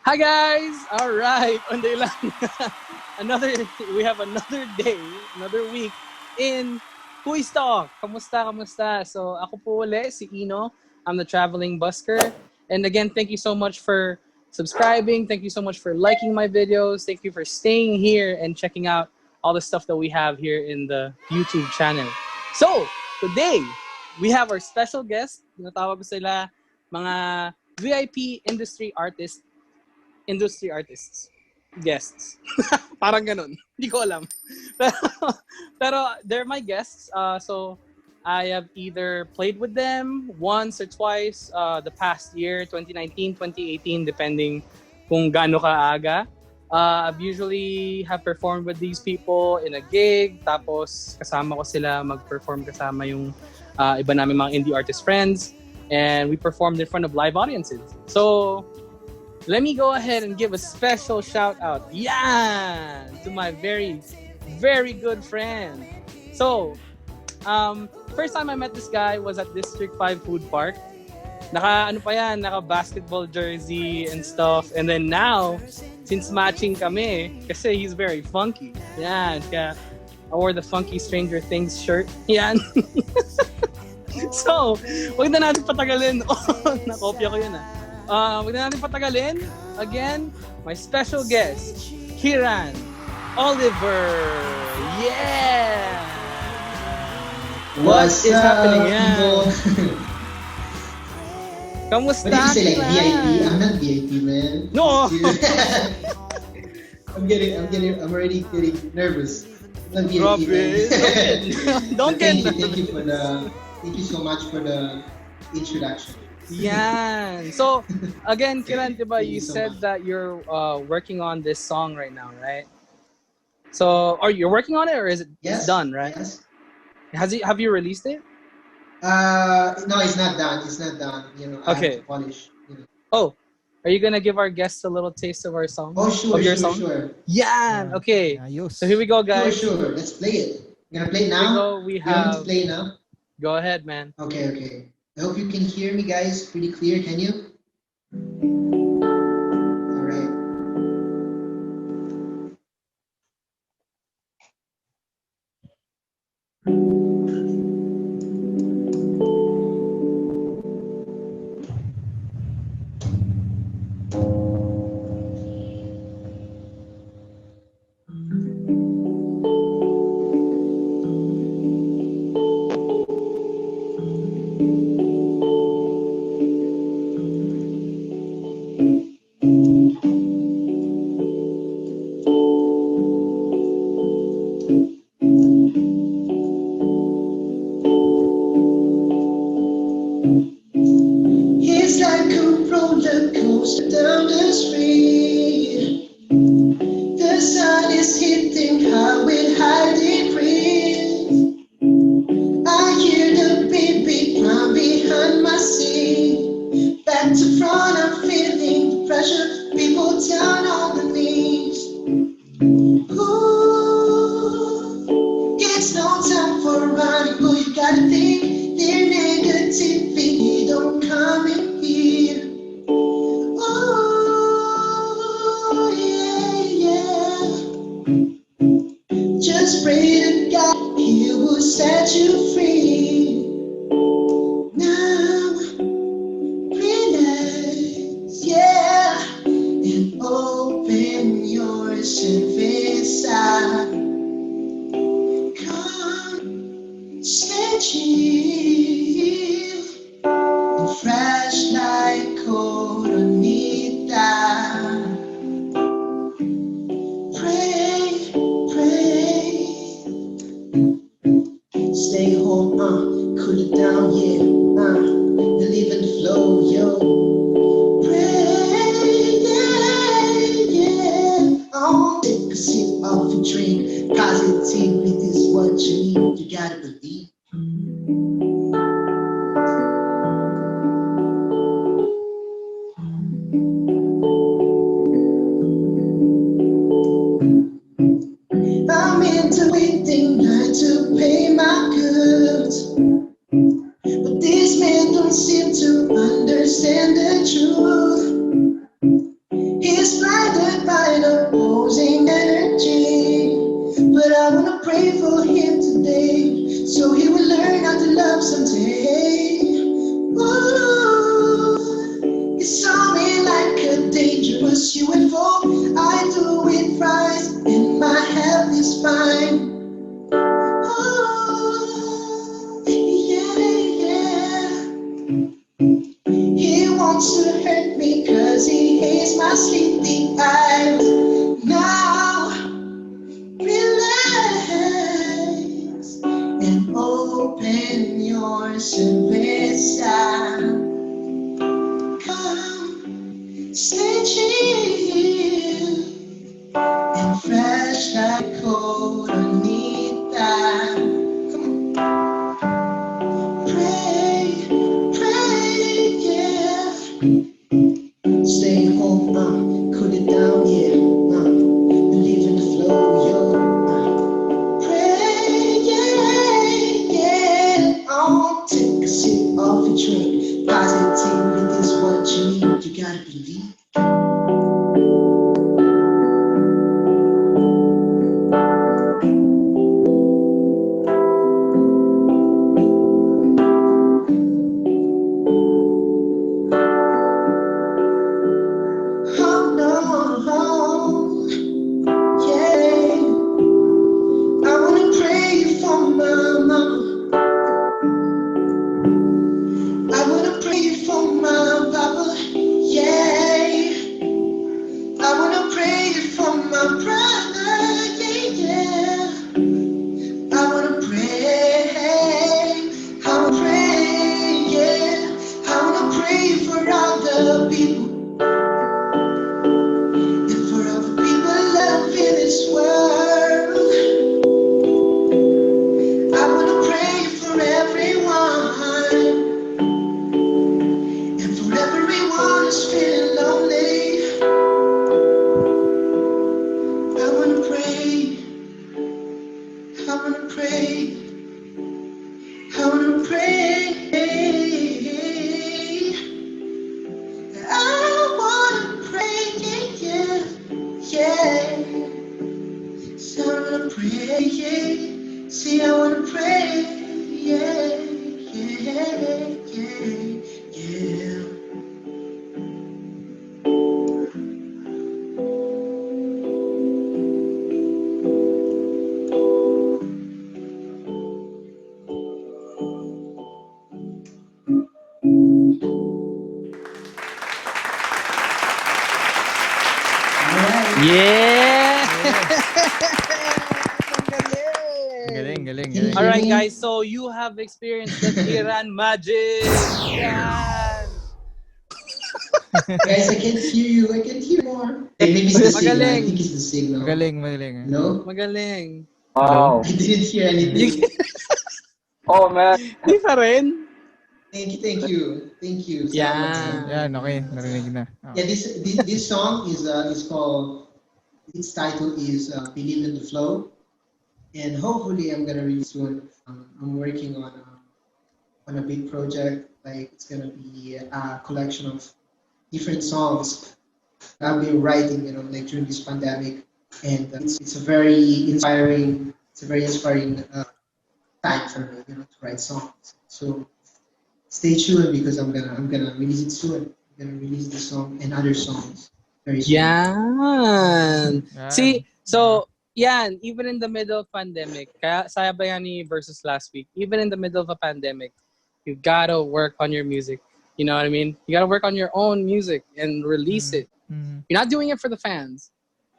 Hi guys! Alright, onday lang. We have another day, another week in KUYS Talk. Kamusta? So ako po uli, si Ino. I'm the traveling busker. And again, thank you so much for subscribing. Thank you so much for liking my videos. Thank you for staying here and checking out all the stuff that we have here in the YouTube channel. So, today, we have our special guest. Tinatawag ko sila mga VIP industry artists, guests. Parang ganun. Hindi ko alam. pero they're my guests. So I have either played with them once or twice the past year, 2019, 2018, depending kung gaano kaaga. I've usually have performed with these people in a gig, tapos kasama ko sila mag-perform kasama yung iba namin mga indie artist friends, and we performed in front of live audiences. So let me go ahead and give a special shout out, to my very, very good friend. So, first time I met this guy was at District 5 Food Park. Naka basketball jersey and stuff. And then now, since matching kami, kasi he's very funky. Yan, kaya I wore the funky Stranger Things shirt. Yan. So, wag na natin patagalin. Nakopya ko yun wag na natin patagalin. Again, my special guest, Kyran Oliver. Yeah! What is happening? Yeah. Kamusta? What did you say, like VIP? I'm not VIP, man. No! I'm already getting nervous. I'm not VIP, man. Don't get nervous. Thank you so much for the introduction. Yeah. So again, Kyran, diba, you said that you're working on this song right now, right? So are you working on it, or is it done, right? Yes. Have you released it? No, it's not done. It's not done. I have to polish. Oh, are you gonna give our guests a little taste of our song? Oh, sure, of your sure, song? sure. Yeah. Okay. So here we go, guys. Sure. Let's play it. You gonna play it now? We want me to have. play now? Go ahead, man. Okay. I hope you can hear me, guys, pretty clear. Can you? All right. It's like a roller coaster down the street. The sun is hitting hard with high degrees. I hear the baby cry behind my seat. Back to front, I'm feeling the pressure. People down on the knees. Ooh, it's no time for running, but you gotta think their negativity don't come in here. Oh, yeah. Just pray to God, He will set you free. Now, relax, and open yourself inside. Come, stay chill, and fresh like Coronita. Pray, stay home, cool it down, believe in the flow, yo. Pray, oh, take a sip of your drink. Positivity is what you need, you gotta believe. I'm into waiting night to pay my goods, but these men don't seem to understand the truth. He's open your cerveza. Come, stay chill and fresh like coronita. Come on. Pray, pray, yeah. Stay home, cool it down, yeah. Believe in the flow, yo. Pray, yeah, yeah. Oh, take a sip of a drink. Positivity is what you need. You gotta believe. Oh no, yeah. I wanna pray for my mama. I wanna pray for my papa. Yeah. I wanna pray for my brother. Yeah, yeah. I wanna pray. I wanna pray. Yeah. I wanna pray for all the people. And for all the people love in this world. I wanna pray for everyone. And for everyone who's feeling lonely. I wanna pray. I wanna pray. I wanna pray. I wanna pray. Yeah, yeah. So I wanna pray. Yeah. See, I wanna pray. Yeah, yeah, yeah, yeah. Alright. Yeah! Galing, galing, Can you galing. hear Alright me? guys, so you have experienced the Kyran magic! Yan! Guys, I can't hear you. I can't hear more. Hey, maybe it's the signal. I Magaling. think it's the signal. Magaling, magaling. No? Magaling. Hello? I didn't hear anything. Oh man, Di pa rin? Thank you. Salamat. Yeah. Yan, okay. Narinig na. Yeah, this song is called. Its title is "Believe in the Flow," and hopefully I'm gonna release soon. I'm working on a big project. Like it's gonna be a collection of different songs I've been writing. Like during this pandemic, and it's a very inspiring. It's a very inspiring time for me, to write songs. So stay tuned because I'm gonna release it soon. I'm gonna release the song and other songs very soon. Yan. Yan. See, so, yan, even in the middle of pandemic, kaya sabi nga ni versus last week, even in the middle of a pandemic, you gotta work on your music. You know what I mean? You gotta work on your own music and release it. You're not doing it for the fans.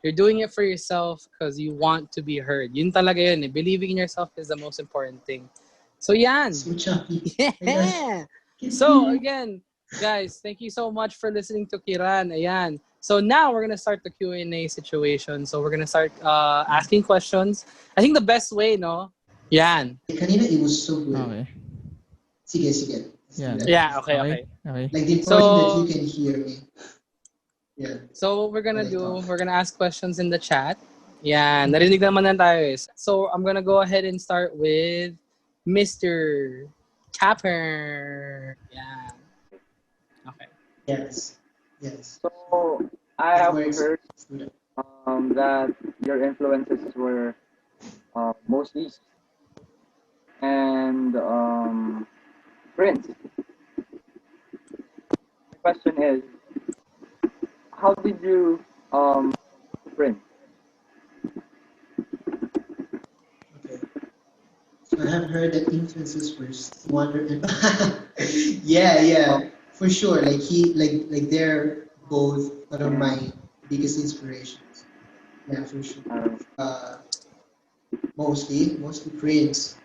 You're doing it for yourself because you want to be heard. Yun talaga yun eh. Believing in yourself is the most important thing. So yan. So choppy. Yeah. So again, guys, thank you so much for listening to Kyran. Ayan. So now we're gonna start the Q&A situation. So we're gonna start asking questions. I think the best way, no? Yan. Kanina it was so good. Okay. Sige. Let's Yeah. do that. Yeah. Okay. Okay. Like the important So- that you can hear me. Yeah. So what we're gonna Like do, that. we're gonna ask questions in the chat. Yan. Narinig naman na tayo eh. So I'm gonna go ahead and start with Mr. Tapper. Yeah. Okay. Yes. so I have Works. heard Let's do that. that your influences were mostly and Prince. The question is, how did you Prince? Okay. So I have heard that influences were Stevie Wonder and yeah, for sure. Like they're both one of my biggest inspirations. Yeah, for sure. Mostly Prince.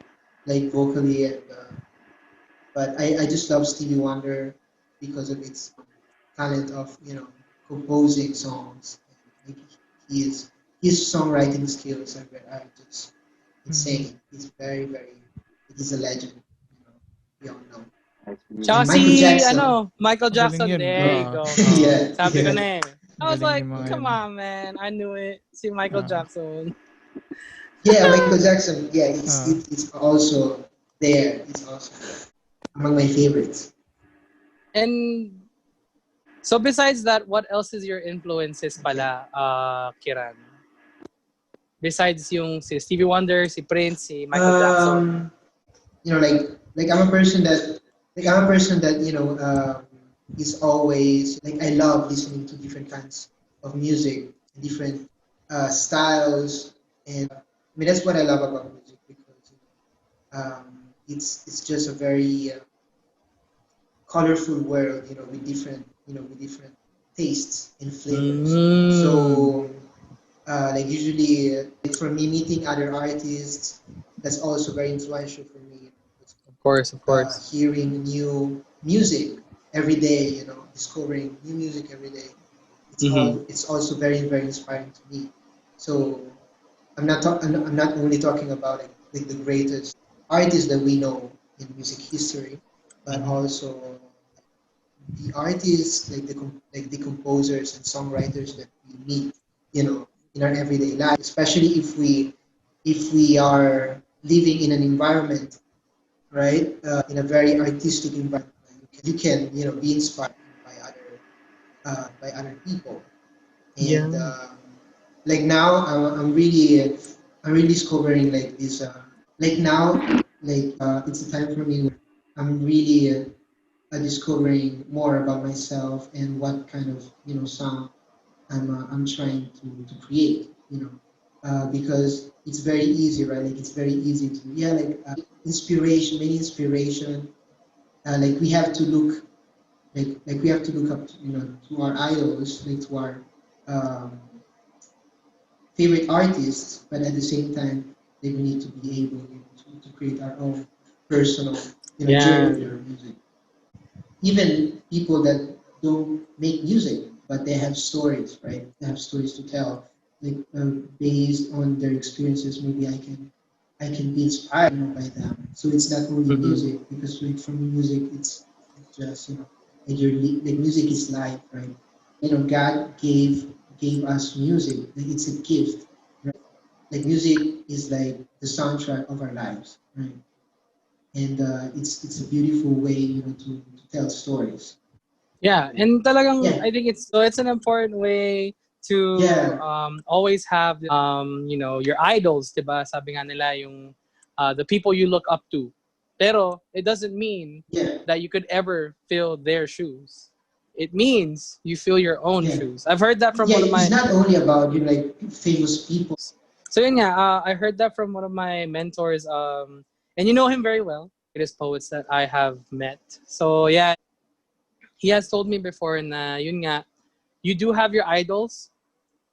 like vocally, and but I just love Stevie Wonder because of its talent of composing songs. Like he is his songwriting skills are just insane. He's very he's a legend. We all know. I see. Tsaka And si, Michael Jackson. Michael Magaling Jackson. yun. There you Oo. go. Oo. Yeah, Sabi ko yeah, na eh. I was Galing like, yung mga come yun. on, man. I knew it. Si Michael Oo. Jackson. yeah. Michael Jackson. Yeah, Oo. it's also there. It's also among my favorites. And so besides that, what else is your influences pala, Kiran? Besides yung si Stevie Wonder, si Prince, si Michael Jackson. Like I'm a person that is always like I love listening to different kinds of music, different styles, and I mean that's what I love about music because it's just a very colorful world, with different tastes and flavors. So like usually for me meeting other artists, that's also very influential for me. Of course. Hearing new music every day, discovering new music every day. It's also very inspiring to me. So I'm not only talking about like the greatest artists that we know in music history, but also the artists like the composers and songwriters that we meet, in our everyday life, especially if we are living in an environment, right? In a very artistic environment, you can be inspired by other people. And like now, I'm really discovering like this. Like now, like it's a time for me where I'm really discovering more about myself and what kind of sound I'm trying to create. Because it's very easy, right? Like it's very easy to many inspiration. Like we have to look like we have to look up to our idols, like to our um, favorite artists, but at the same time, like we need to be able to create our own personal journey with our music. Even people that don't make music, but they have stories, right? They have stories to tell, like based on their experiences. Maybe I can be inspired, by them. So it's not only music, because like for me, music it's just like music is life, right? God gave us music. Like it's a gift, right? Like music is like the soundtrack of our lives, right? And it's a beautiful way, to tell stories. Yeah, and talagang Yeah, I think it's an important way to yeah, always have your idols, 'di ba? Sabi nga nila yung the people you look up to. Pero it doesn't mean yeah, that you could ever fill their shoes. It means you fill your own yeah, shoes. I've heard that from yeah. one of It's my not only about like famous people. So yun nga, I heard that from one of my mentors, and you know him very well, greatest poets that I have met. So yeah, he has told me before na yun nga, you do have your idols,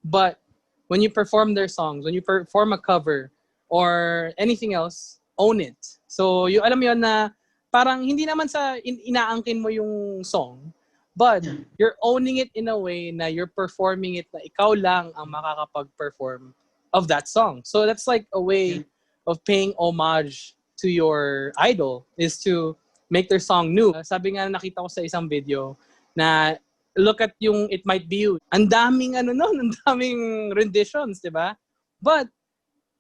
but when you perform their songs, when you perform a cover or anything else, own it. So yung alam mo yun na parang hindi naman sa inaangkin mo yung song, but Yeah, you're owning it in a way na you're performing it na ikaw lang ang makakapag-perform of that song. So that's like a yeah, way of paying homage to your idol is to make their song new. Sabi nga nakita ko sa isang video na look at yung It Might Be You. Ang daming ang daming renditions, 'di ba? But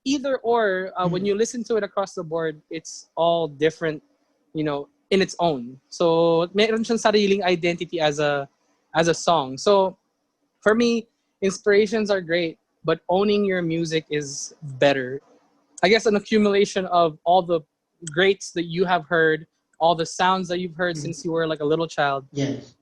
either or, when you listen to it across the board, it's all different, in its own. So meron siyang sariling identity as a song. So for me, inspirations are great, but owning your music is better. I guess an accumulation of all the greats that you have heard, all the sounds that you've heard since you were like a little child, yes,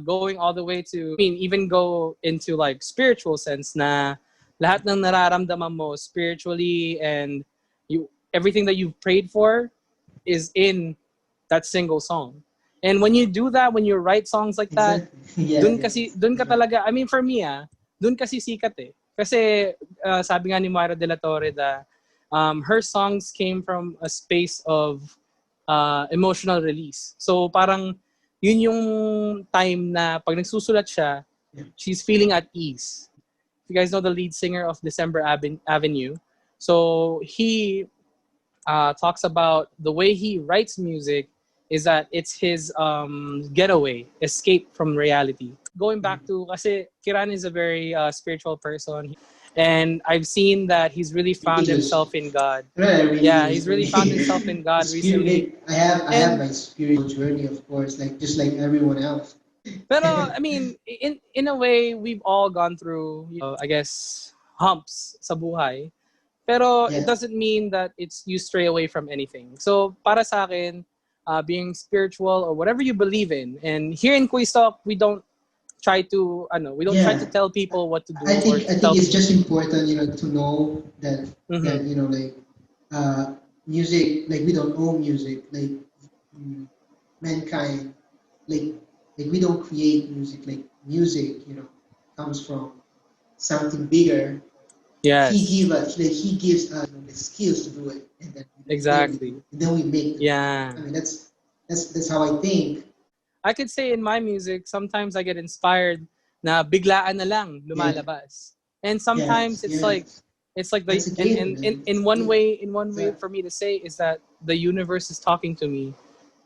going all the way to, I mean, even go into like spiritual sense na lahat ng nararamdaman mo spiritually and everything that you've prayed for is in that single song. And when you do that, when you write songs like that, exactly. Yeah, yeah. dun ka You're right. talaga, I mean for me dun kasi sikat eh. Kasi sabi nga ni Moira de la Torre her songs came from a space of emotional release. So parang yun yung time na pag nagsusulat siya, she's feeling at ease. If you guys know the lead singer of December Avenue, so he talks about the way he writes music is that it's his getaway, escape from reality. Going back to, kasi Kiran is a very spiritual person, and I've seen that he's really found himself in God. Yeah, he's really found himself in God recently. I have my spiritual journey, of course, like just like everyone else. Pero I mean, in a way, we've all gone through, I guess, humps sa buhay. Pero it doesn't mean that it's you stray away from anything. So para sa akin, being spiritual or whatever you believe in, and here in KUYS Talk, we don't try to try to tell people what to do. I think it's just important, to know that that like music, like we don't own music, like mankind, like we don't create music, like music, comes from something bigger. Yes. He gives us the skills to do it, and then exactly. And then we make it. Yeah. I mean that's how I think. I could say in my music, sometimes I get inspired na biglaan na lang lumalabas. And sometimes it's like the in one way for me to say is that the universe is talking to me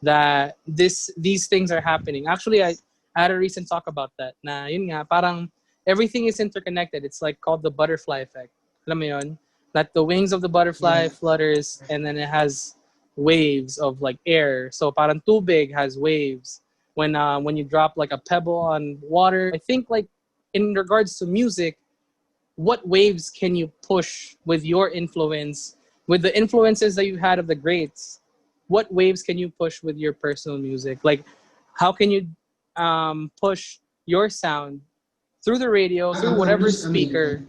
that these things are happening. Actually, I had a recent talk about that. Na yun nga, parang everything is interconnected. It's like called the butterfly effect. Alam mo yun? That the wings of the butterfly flutters and then it has waves of like air. So parang tubig has waves. When you drop like a pebble on water, I think like in regards to music, what waves can you push with your influence, with the influences that you had of the greats? What waves can you push with your personal music? Like, how can you push your sound through the radio, through whatever speaker?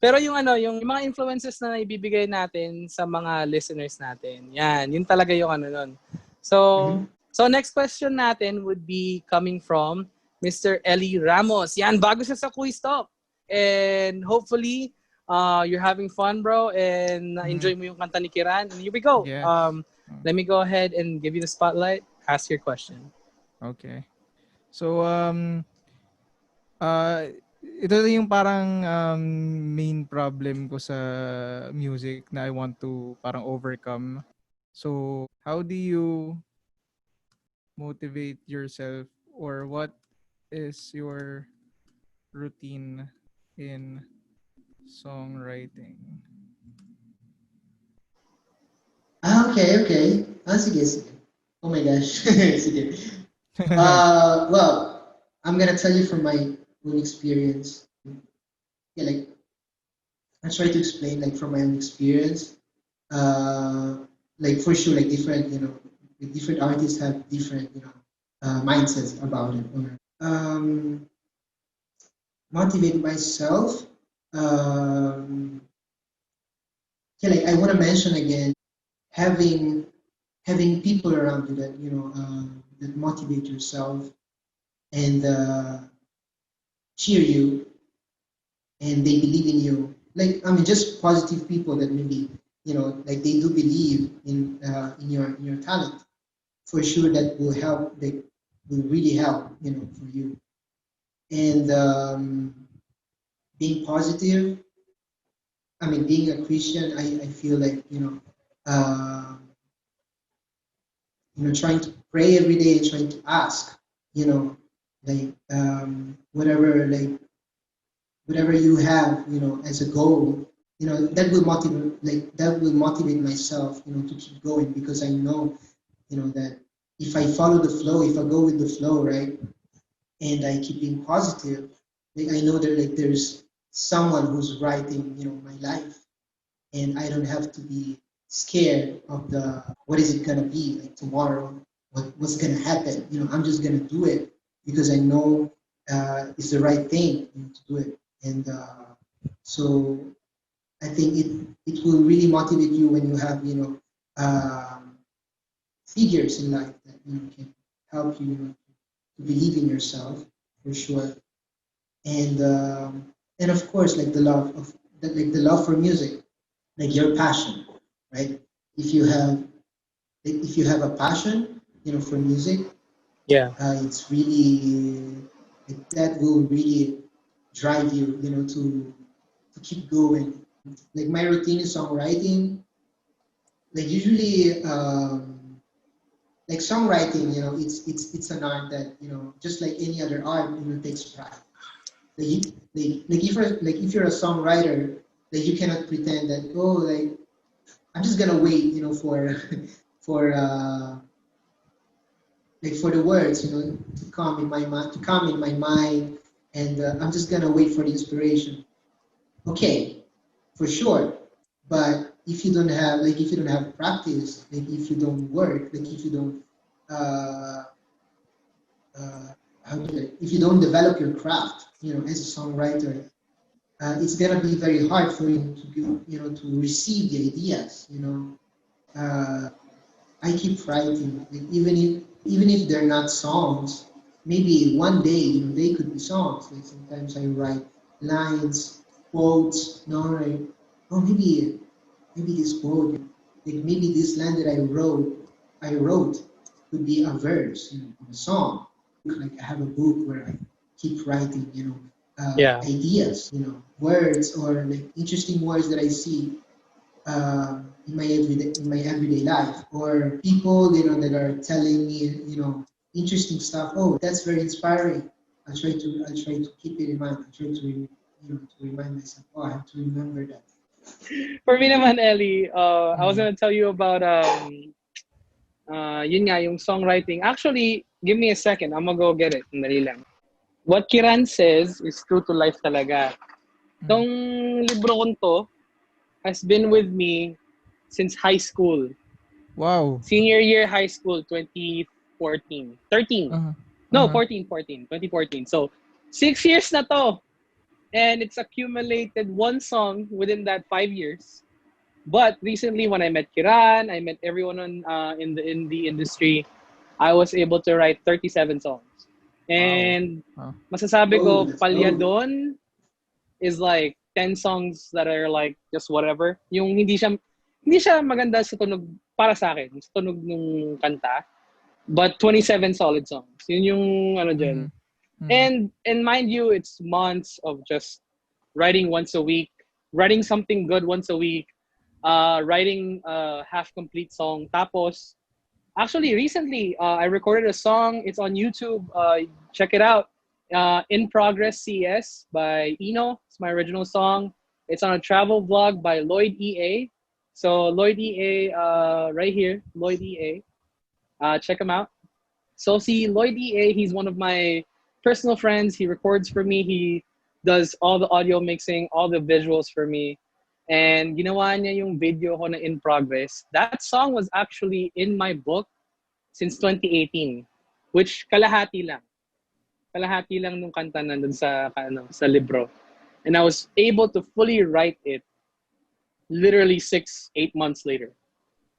Pero yung mga influences na ibibigay natin sa mga listeners natin, yun talaga yung nun. So next question natin would be coming from Mr. Eli Ramos. Yan, bago siya sa KUYS Talk. And hopefully, you're having fun, bro, and enjoy mo yung kanta ni Kiran. And here we go. Yeah. Let me go ahead and give you the spotlight. Ask your question. Okay. So, ito yung parang main problem ko sa music na I want to parang overcome. So, how do you motivate yourself, or what is your routine in songwriting? Okay. Sige. Oh my gosh. Sige. Well, I'm gonna tell you from my own experience. Yeah, like I try to explain like from my own experience. Like for sure, like different, different artists have different, mindsets about it. Motivate myself. Yeah, like I want to mention again, having people around you that that motivate yourself and cheer you, and they believe in you. Like just positive people that maybe like they do believe in your talent. For sure, that will help. They will really help for you. And being positive. Being a Christian, I feel like trying to pray every day and trying to ask, like whatever you have, as a goal, that will motivate myself, to keep going, because I know, that if I follow the flow, if I go with the flow, right, and I keep being positive, like I know that like there's someone who's writing, my life, and I don't have to be scared of what is it gonna be like tomorrow, what's gonna happen. I'm just gonna do it because I know it's the right thing to do it, and so I think it will really motivate you when you have figures in life that can help you to believe in yourself, for sure, and of course like the love for music. like your passion, right? If you have a passion, for music, Yeah. it's really that will really drive you, to keep going. Like my routine is songwriting. Like usually, like songwriting, it's an art that, just like any other art, takes pride. If you're a songwriter, like you cannot pretend that, oh, like I'm just gonna wait, for for for the words, to come in my mind, and I'm just gonna wait for the inspiration. Okay, for sure. But if you don't have practice, like if you don't work, like if you don't uh, if you don't develop your craft, as a songwriter, it's gonna be very hard for you to receive the ideas. I keep writing, like, even if they're not songs, maybe one day, they could be songs. Like sometimes I write lines, quotes, like, oh, maybe this quote, like maybe this line that I wrote could be a verse, a song. Like I have a book where I keep writing, Yeah. ideas, words, or like interesting words that I see in my everyday life, or people, that are telling me, interesting stuff. Oh, that's very inspiring. I try to keep it in mind. I try to remind myself. Oh, I have to remember that. For me naman, Ellie, I was gonna tell you about yun nga, yung songwriting. Actually, give me a second. I'm gonna go get it. Sandali lang. What Kiran says is true to life talaga. Tong libro kong to has been with me since high school. Wow. Senior year high school, 2014. 13. No, 14. 2014. So, 6 years na to. And it's accumulated one song within that 5 years. But recently, when I met Kiran, I met everyone in the industry, I was able to write 37 songs. And Wow. masasabi Oh, ko, let's palya go. doon is like 10 songs that are like just whatever. Yung hindi siya maganda sa tunog para sa akin, sa tunog ng kanta. But 27 solid songs. Yun yung ano dyan. And mind you, it's months of just writing once a week, writing something good once a week, writing a half-complete song. Tapos, actually, recently, I recorded a song. It's on YouTube. Check it out. In Progress CS by It's my original song. It's on a travel vlog by Lloyd EA. So Lloyd EA, right here, Lloyd EA. Check him out. So see, Lloyd EA, he's one of my personal friends. He records for me. He does all the audio mixing, all the visuals for me. And ginawa niya yung video ko na In Progress. That song was actually in my book since 2018, which kalahati lang. Kalahati lang nung kanta nandun sa libro. And I was able to fully write it literally 6-8 months later.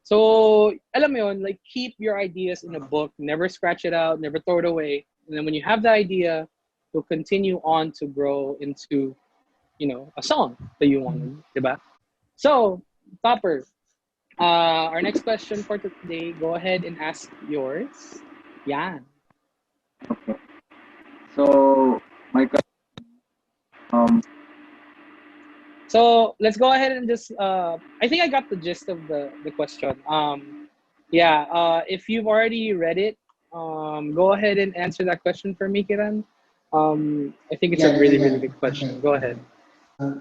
So, alam mo yun, like keep your ideas in a book, never scratch it out, never throw it away. And then when you have the idea, you'll continue on to grow into, a song that you wanted, diba? So, Topper, our next question for today, go ahead and ask yours. Yan. Okay. So my question, um, So let's go ahead and just. I think I got the gist of the question. Yeah. If you've already read it, go ahead and answer that question for me, Kiran. I think it's a Yeah, yeah, really yeah. really good question. Okay. Go ahead. I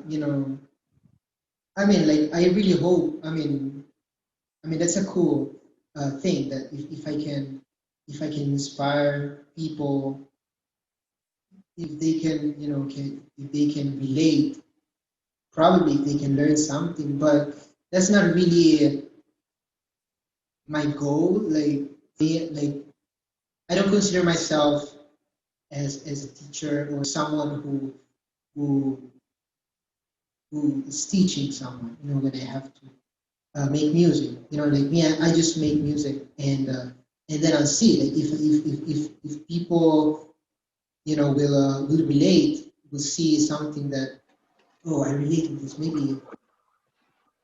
mean, like, I really hope. I mean, that's a cool thing that if I can inspire people, if they can, if they can relate, probably they can learn something. But that's not really my goal. Like I don't consider myself as a teacher or someone who who is teaching someone. When I have to make music. Like me, I just make music, and then I'll see, like, if people, will relate, will see something that, oh, I relate with this. Maybe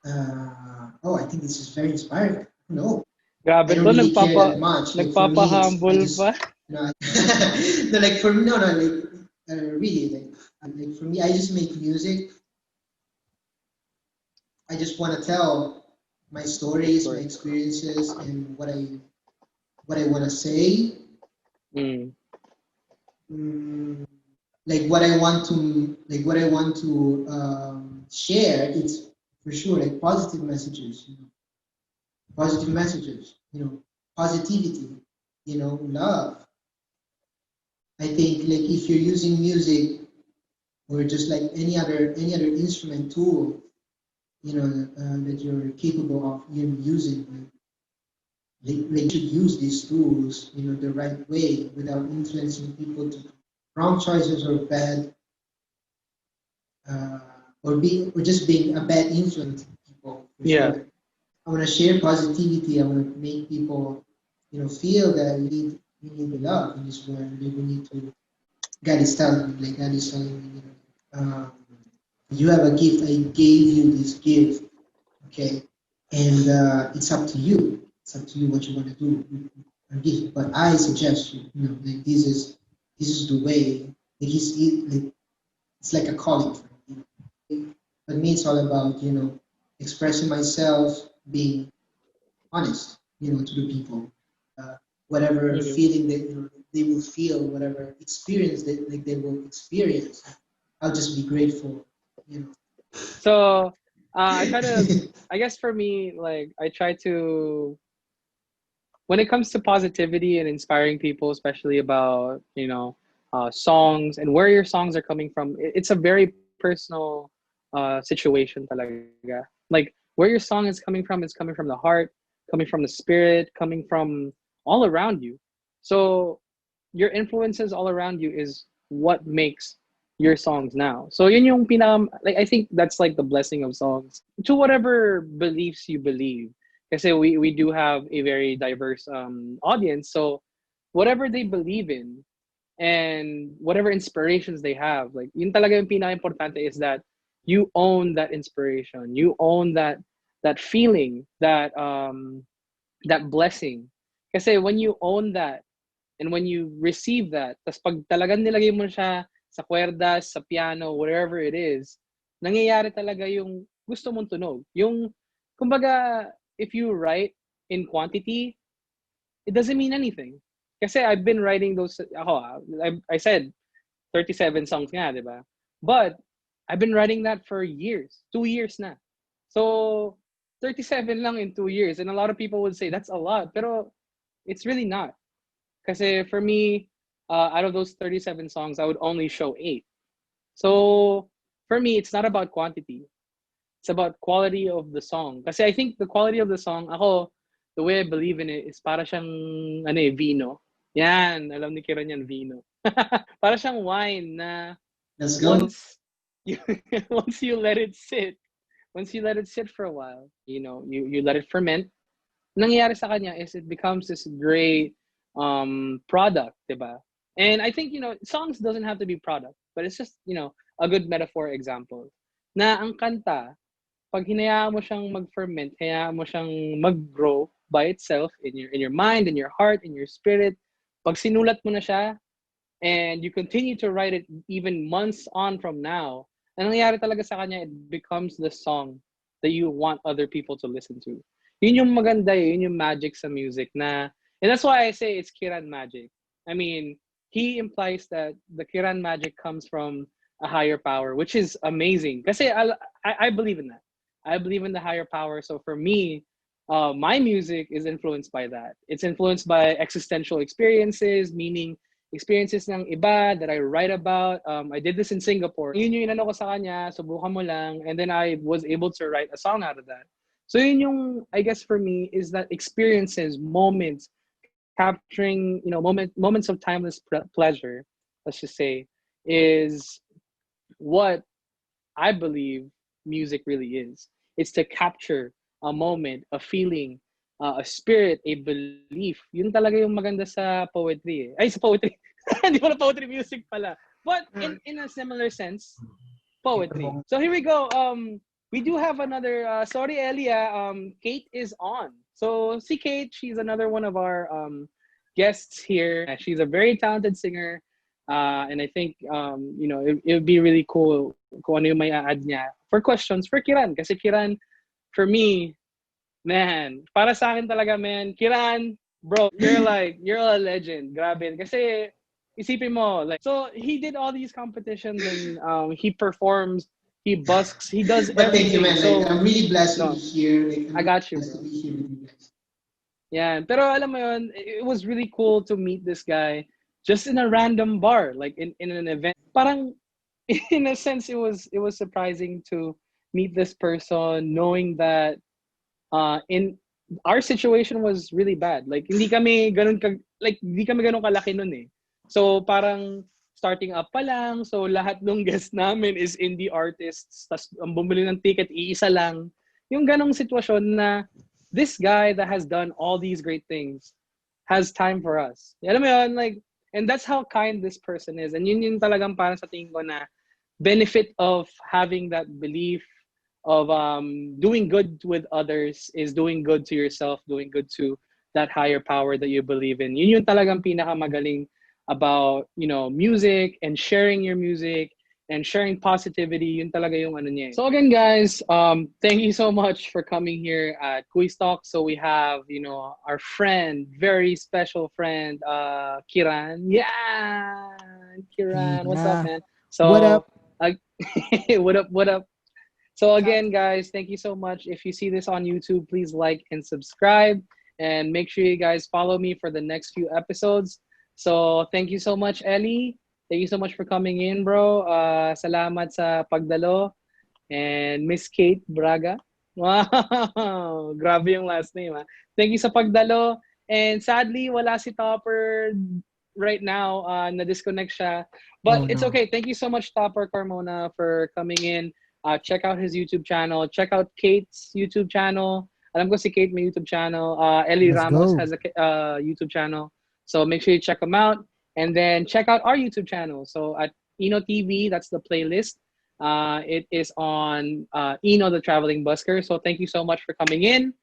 I think this is very inspiring. No, I Grabe don't to, really care that much. Like for me, I nagpapa-humble just, pa. you know, no, like for me, no, no, like really, like for me, I just make music. I just want to tell my Of stories, my course. experiences, and what I want to say. Mm. Mm, like what I want to share. It's for sure like positive messages. Positive messages. Positivity. Love. I think like if you're using music or just like any other instrument tool, that you're capable of using, they should use these tools, the right way without influencing people to wrong choices or bad, uh, or just being a bad influence on people for Yeah. sure. I want to share positivity. I want to make people, feel that we need the love in this world. We need to. God is telling me, like God is telling me, you have a gift. I gave you this gift, okay, and it's up to you. It's up to you what you want to do with a gift. But I suggest you, like this is the way. Like it's like a calling for me. But me, it's all about expressing myself, being honest, to the people. Whatever Mhm. feeling that they will feel, whatever experience that like they will experience, I'll just be grateful. You know. So, I try to, I guess for me, like, I try to, when it comes to positivity and inspiring people, especially about, songs and where your songs are coming from, it's a very personal situation talaga. Like, where your song is coming from the heart, coming from the spirit, coming from all around you. So, your influences all around you is what makes your songs now. So yun yung like I think that's like the blessing of songs. To whatever beliefs you believe. Kasi we do have a very diverse audience. So whatever they believe in and whatever inspirations they have, like yun talaga yung pinaka-importante is that you own that inspiration. You own that feeling, that blessing. Kasi when you own that, and when you receive that, tas pag talagang nilagay mo siya sa kwerdas, sa piano, wherever it is, nangyayari talaga yung gusto mong tunog. Yung, kumbaga, if you write in quantity, it doesn't mean anything. Kasi I've been writing those, I said 37 songs nga, di ba? But, I've been writing that for years, 2 years na. So, 37 lang in 2 years. And a lot of people would say, that's a lot. Pero, it's really not. Kasi for me, out of those 37 songs, I would only show 8. So for me, it's not about quantity. It's about quality of the song. Kasi I think the quality of the song, ako, the way I believe in it is para siyang, vino. Yan, alam ni Kiran yan, vino. Para siyang wine na Let's go. once you, once you let it sit, once you let it sit for a while, you let it ferment, nangyayari sa kanya is it becomes this great product, diba? And I think, songs doesn't have to be product, but it's just, a good metaphor example. Na ang kanta, pag hinayaan mo siyang mag-ferment, hayaan mo siyang mag-grow by itself in your mind, in your heart, in your spirit, pag sinulat mo na siya, and you continue to write it even months on from now, ang nangyayari talaga sa kanya, it becomes the song that you want other people to listen to. Yun yung maganda, yun yung magic sa music na, and that's why I say it's Kiran magic. I mean, he implies that the Kiran magic comes from a higher power, which is amazing. Kasi I believe in that. I believe in the higher power. So for me, my music is influenced by that. It's influenced by existential experiences, meaning experiences ng iba that I write about. I did this in Singapore. Yun yung inano ko sa kanya, subukan mo lang. And then I was able to write a song out of that. So yun yung, I guess for me, is that experiences, moments, capturing, moments of timeless pleasure, let's just say, is what I believe music really is. It's to capture a moment, a feeling, a spirit, a belief. Yun talaga yung maganda sa poetry. Ay, sa poetry. Hindi mo na poetry music pala. But in a similar sense, poetry. So here we go. we do have another. Sorry, Elia. Kate is on. So see, Kate. She's another one of our guests here. She's a very talented singer, and I think it would be really cool kung ano yung may add niya for questions for Kiran. Kasi Kiran, for me, man, para sa akin talaga, man, Kiran, bro, you're a legend. Grabe. Kasi isipin mo, like, so he did all these competitions and he performs, he busks, he does But thank you, everything. man. So Like, I'm really blessed to no, be here. Like, I I'm got you, blessed to bro. be here with you guys. Yeah, pero alam mo yun, it was really cool to meet this guy just in a random bar, like in an event. Parang in a sense, it was surprising to meet this person, knowing that in our situation was really bad. Like hindi kami ganun kalaki nun eh. So parang starting up pa lang, so lahat ng guest namin is indie artists, tas ang bumili ng ticket iisa lang. Yung ganong sitwasyon na this guy that has done all these great things has time for us. Alam mo yun, like, and that's how kind this person is. And yun yung talagang parang sa tingin ko na benefit of having that belief of doing good with others is doing good to yourself, doing good to that higher power that you believe in. Yun yung talagang pinakamagaling about, music and sharing your music and sharing positivity. Yun talaga yung ano niya. So again, guys, thank you so much for coming here at KUYS Talk. So we have, our friend, very special friend, Kyran. Yeah, Kyran, what's up, Yeah. man? So, What up? what up? What up? So again, guys, thank you so much. If you see this on YouTube, please like and subscribe, and make sure you guys follow me for the next few episodes. So thank you so much, Ellie. Thank you so much for coming in, bro. Salamat sa pagdalo. And Miss Kate Braga. Wow, grabe yung last name. Ha? Thank you sa pagdalo. And sadly, wala si Topper right now. Na-disconnect siya. But Oh it's no. okay. Thank you so much, Topper Carmona, for coming in. Check out his YouTube channel. Check out Kate's YouTube channel. Alam ko si Kate may YouTube channel. Ellie Let's Ramos go. has a YouTube channel. So make sure you check them out. And then check out our YouTube channel. So at INOtv, that's the playlist. It is on Ino the Traveling Busker. So thank you so much for coming in.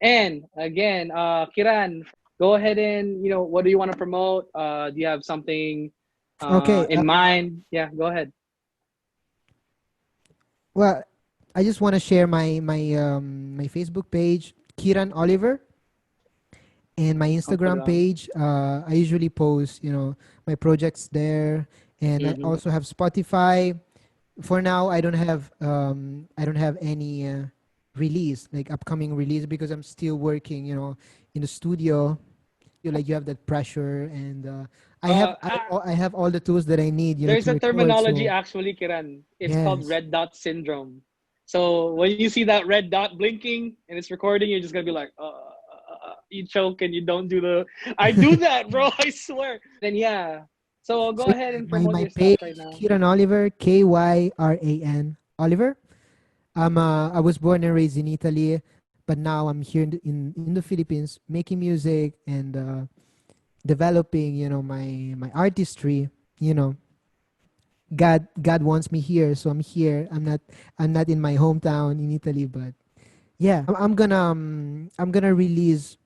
And again, Kiran, go ahead and, what do you want to promote? Do you have something Okay. in mind? Yeah, go ahead. Well, I just want to share my Facebook page, Kyran Oliver, and my I'll put it Instagram on. page. I usually post, my projects there, and I Mm-hmm. also have Spotify. For now, I don't have any release, like upcoming release, because I'm still working, in the studio. You have that pressure, and Uh, I have all the tools that I need, there's to a record. terminology So actually, Kiran. It's called yes. red dot syndrome. So when you see that red dot blinking and it's recording, you're just gonna be like, you choke and you don't do the. I do that, bro. I swear. Then yeah. So go So ahead yeah, and my promote my your stuff page, right now. Kyran Oliver, Kyran Oliver. I was born and raised in Italy, but now I'm here in the Philippines making music and developing, my artistry. You know, God wants me here, so I'm here. I'm not in my hometown in Italy, but yeah, I'm gonna release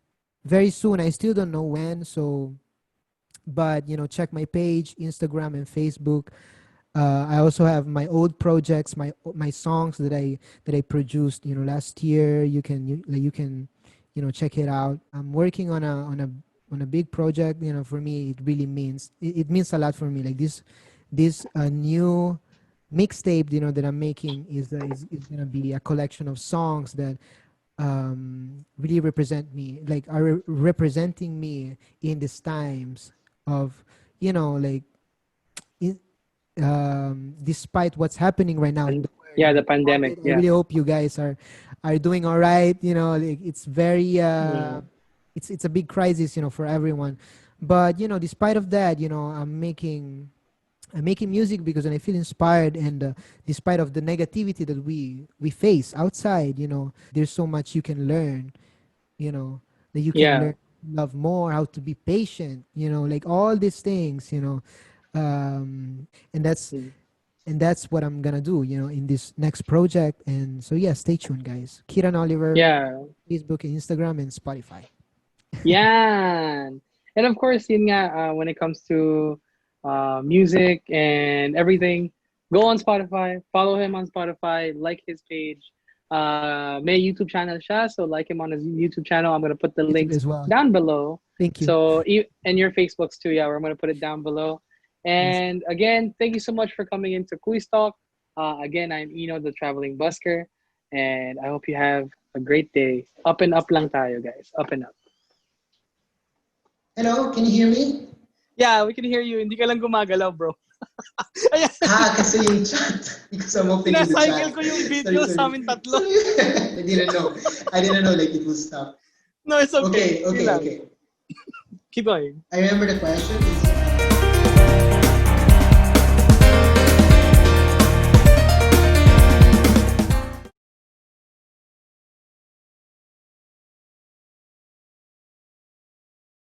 very soon. I still don't know when, so but check my page, Instagram and Facebook. I also have my old projects, my songs that I produced, last year. You can check it out. I'm working on a big project. For me, it really it means a lot for me. Like this new mixtape, that I'm making is gonna be a collection of songs that really represent me, like are representing me in these times of, like in, despite what's happening right now in And the world, yeah, the pandemic. I Yeah. really hope you guys are doing all right. Like it's very Mm. it's a big crisis, for everyone. But despite of that, I'm making music because I feel inspired, and despite of the negativity that we face outside, there's so much you can learn, that you can Yeah. learn to love more, how to be patient, like all these things, and that's Mm. and that's what I'm gonna do, in this next project. And so yeah, stay tuned, guys. Kyran Oliver, Yeah. Facebook, Instagram, and Spotify. Yan. And of course, yun nga, when it comes to music and everything, go on Spotify, follow him on Spotify, like his page. May YouTube channel siya, so like him on his YouTube channel. I'm gonna put the YouTube links as well. down below. Thank you. So and your Facebooks too, yeah, we're gonna put it down below. Yes. And again, thank you so much for coming into KUYS Talk. Again, I'm Ino, the traveling busker, and I hope you have a great day. Up and up lang tayo, guys. Up and up. Hello, can you hear me? Yeah, we can hear you. Hindi ka lang gumagalaw, bro. Ayan. Kasi yung chat. Because I'm opening the chat. Sinacycle ko yung video sa amin tatlo. I didn't know. Like it would stop. No, it's okay. Okay. Keep going. I remember the question.